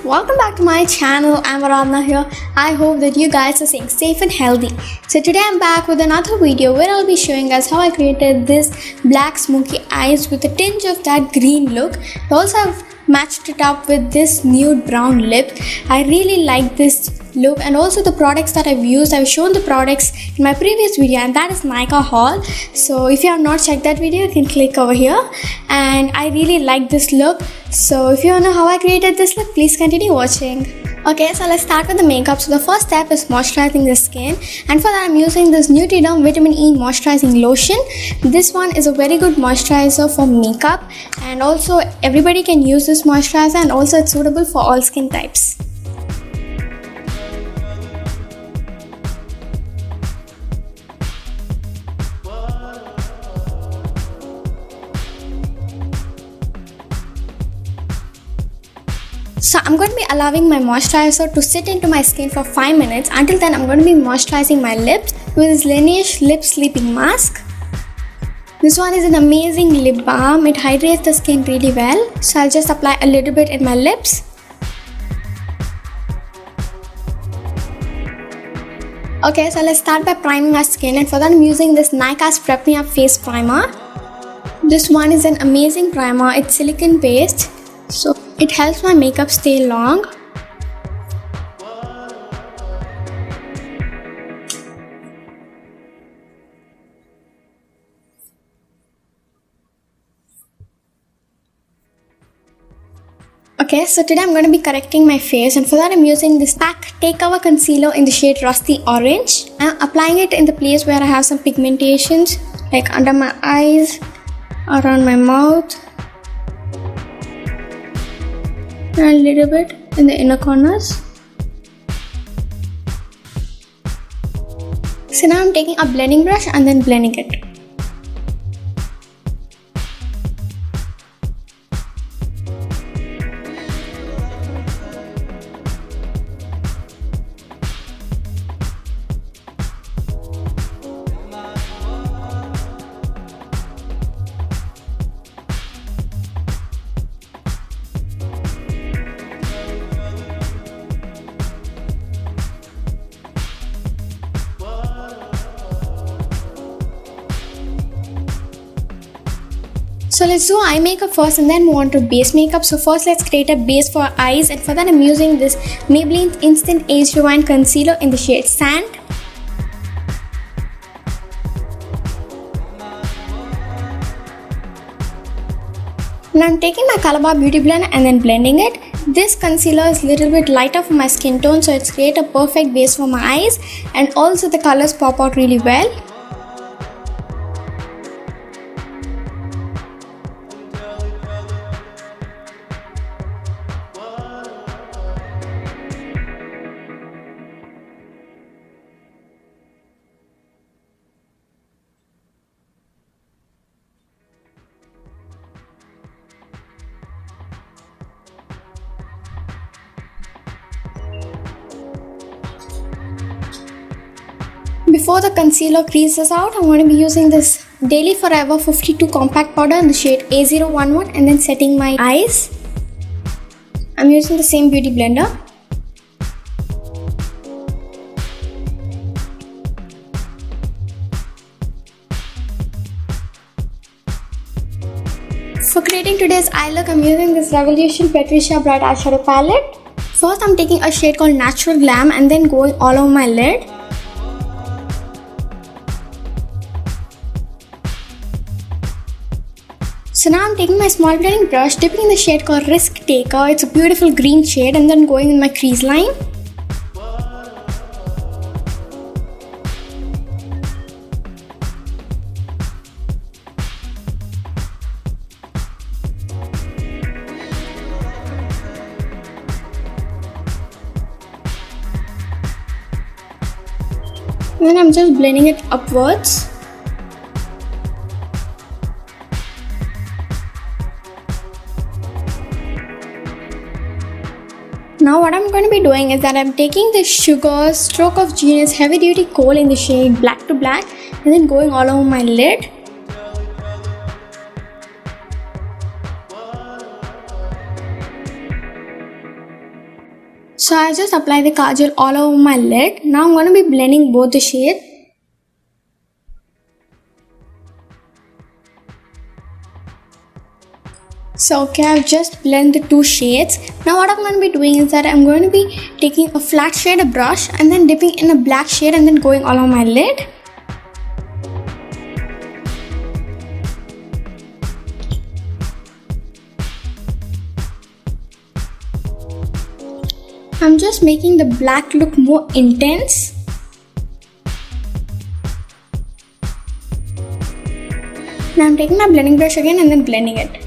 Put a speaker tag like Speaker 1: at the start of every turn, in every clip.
Speaker 1: welcome back to my channel. I'm Aradhana here. I hope that you guys are staying safe and healthy. So today I'm back with another video where I'll be showing us how I created this black smoky eyes with a tinge of that green look. I also have matched it up with this nude brown lip. I really like this look, and also the products that I've used. I've shown the products in my previous video, and that is Nykaa haul. So if you have not checked that video, you can click over here. And I really like this look. So if you want to know how I created this look, please continue watching. Okay, so let's start with the makeup. So the first step is moisturizing the skin, and for that I'm using this Nude Vitamin E Moisturizing Lotion. This one is a very good moisturizer for makeup, and also everybody can use this moisturizer, and also it's suitable for all skin types. So I'm going to be allowing my moisturizer to sit into my skin for 5 minutes. Until then, I'm going to be moisturizing my lips with this Laneige Lip Sleeping Mask. This one is an amazing lip balm. It hydrates the skin really well. So I'll just apply a little bit in my lips. Okay, so let's start by priming our skin, and for that I'm using this Nykaa's Prep Me Up Face Primer. This one is an amazing primer. It's silicone based, so it helps my makeup stay long. Okay, so today I'm going to be correcting my face, and for that I'm using this PAC Take Cover Concealer in the shade Rusty Orange. I'm applying it in the place where I have some pigmentations, like under my eyes, around my mouth, and a little bit in the inner corners. So now I'm taking a blending brush and then blending it. So let's do eye makeup first and then move on to base makeup. So first let's create a base for our eyes, and for that I'm using this Maybelline Instant Age Rewind Concealer in the shade Sand. Now I'm taking my Color Bar Beauty Blender and then blending it. This concealer is a little bit lighter for my skin tone, so it's create a perfect base for my eyes, and also the colors pop out really well. Before the concealer creases out, I'm going to be using this Daily Forever 52 Compact Powder in the shade A011 and then setting my eyes. I'm using the same beauty blender. For creating today's eye look, I'm using this Revolution Patricia Bright Eyeshadow Palette. First, I'm taking a shade called Natural Glam and then going all over my lid. So now I'm taking my small blending brush, dipping in the shade called Risk Taker. It's a beautiful green shade, and then going in my crease line. And then I'm just blending it upwards. Now what I'm going to be doing is that I'm taking the Sugar Stroke of Genius Heavy Duty Kohl in the shade Black to Black and then going all over my lid. So I just apply the kajal all over my lid. Now I'm going to be blending both the shades. So okay, I've just blended the two shades. Now what I'm going to be doing is that I'm going to be taking a flat shade brush and then dipping in a black shade and then going all over my lid. I'm just making the black look more intense. Now I'm taking my blending brush again and then blending it.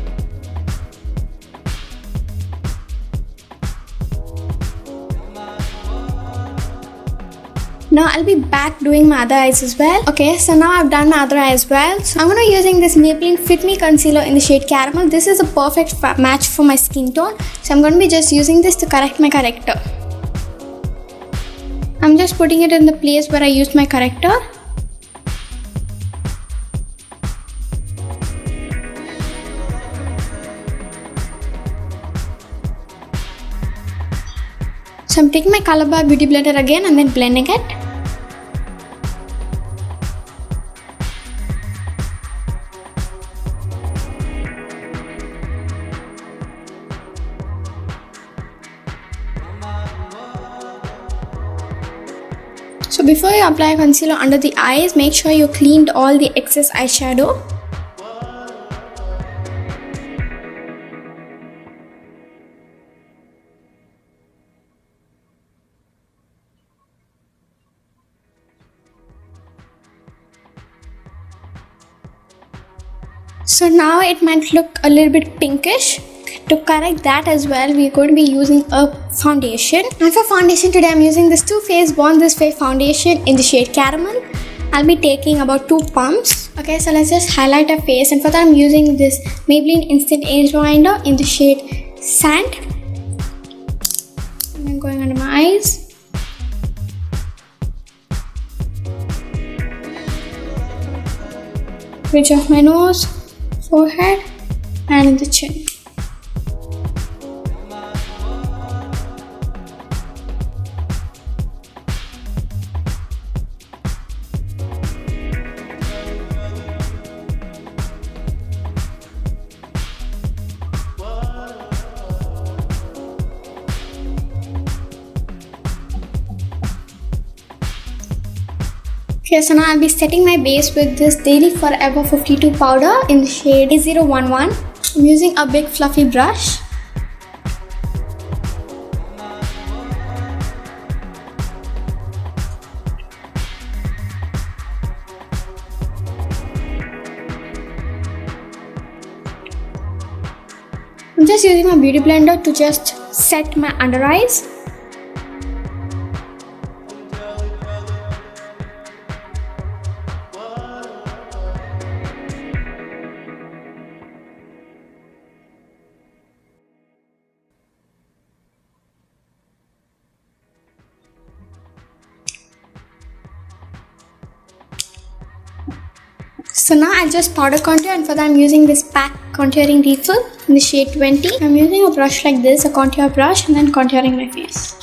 Speaker 1: Now I'll be back doing my other eyes as well. Okay, so now I've done my other eye as well. So I'm going to be using this Maybelline Fit Me Concealer in the shade Caramel. This is a perfect match for my skin tone. So I'm going to be just using this to correct my corrector. I'm just putting it in the place where I used my corrector. So I'm taking my Color Bar Beauty Blender again and then blending it. So before you apply concealer under the eyes, make sure you cleaned all the excess eyeshadow. So now it might look a little bit pinkish. To correct that as well, we're going to be using a foundation. And for foundation today, I'm using this Too Faced Born This Way foundation in the shade Caramel. I'll be taking about 2 pumps. Okay, so let's just highlight our face. And for that, I'm using this Maybelline Instant Age Reminder in the shade Sand. And then going under my eyes. Bridge of my nose, forehead, and the chin. Okay, so now I'll be setting my base with this Daily Forever 52 powder in the shade A011. I'm using a big fluffy brush. I'm just using my beauty blender to just set my under eyes. So now I'll just powder contour, and for that I'm using this PAC contouring refill in the shade 20. I'm using a brush like this, a contour brush, and then contouring my face.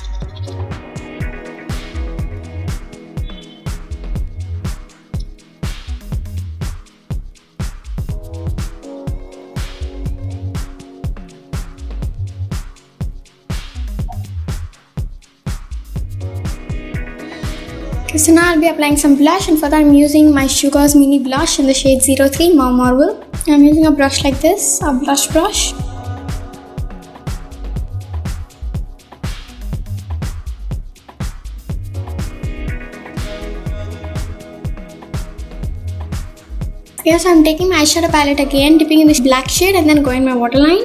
Speaker 1: Okay, so now I'll be applying some blush, and for that I'm using my Sugar's Mini Blush in the shade 03 Marble. I'm using a brush like this, a blush brush. Yes, I'm taking my eyeshadow palette again, dipping in this black shade and then going my waterline.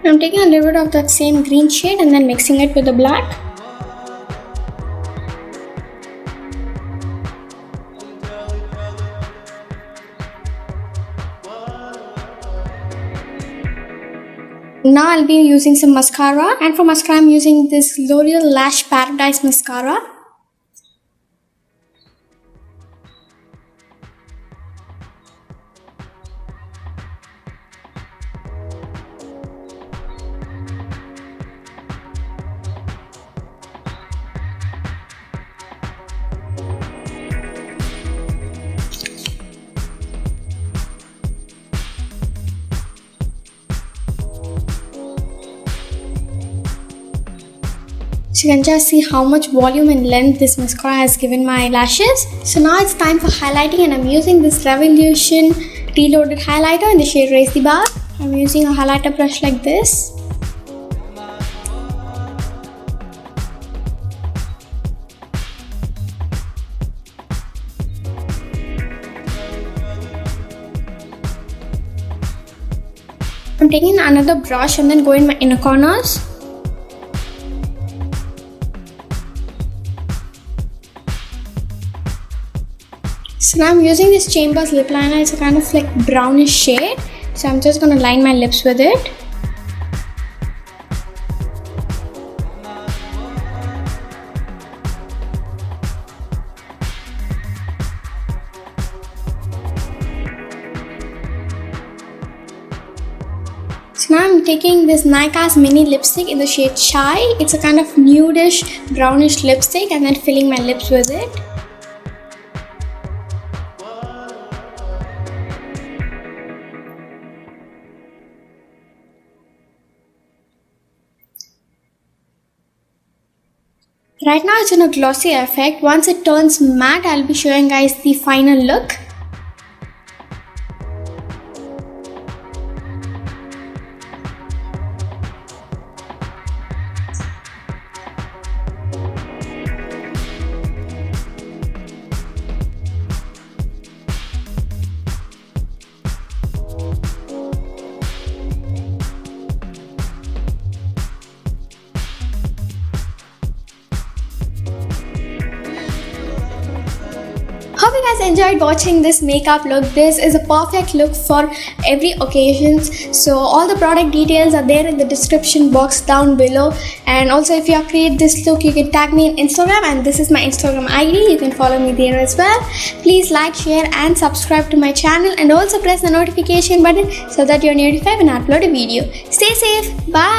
Speaker 1: I'm taking a little bit of that same green shade and then mixing it with the black. Now I'll be using some mascara, and for mascara I'm using this L'Oreal Lash Paradise mascara. So you can just see how much volume and length this mascara has given my lashes. So now it's time for highlighting, and I'm using this Revolution Reloaded highlighter in the shade Raise the Bar. I'm using a highlighter brush like this. I'm taking another brush and then go in my inner corners. So now I'm using this Chambers lip liner. It's a kind of like brownish shade. So I'm just going to line my lips with it. So now I'm taking this Nika's mini lipstick in the shade Shy. It's a kind of nudish brownish lipstick, and then filling my lips with it. Right now it's in a glossy effect. Once it turns matte, I'll be showing guys the final look. Hope you guys enjoyed watching this makeup look. This is a perfect look for every occasion. So all the product details are there in the description box down below. And also if you have created this look, you can tag me in Instagram, and this is my Instagram ID. You can follow me there as well. Please like, share and subscribe to my channel, and also press the notification button so that you're notified when I upload a video. Stay safe. Bye.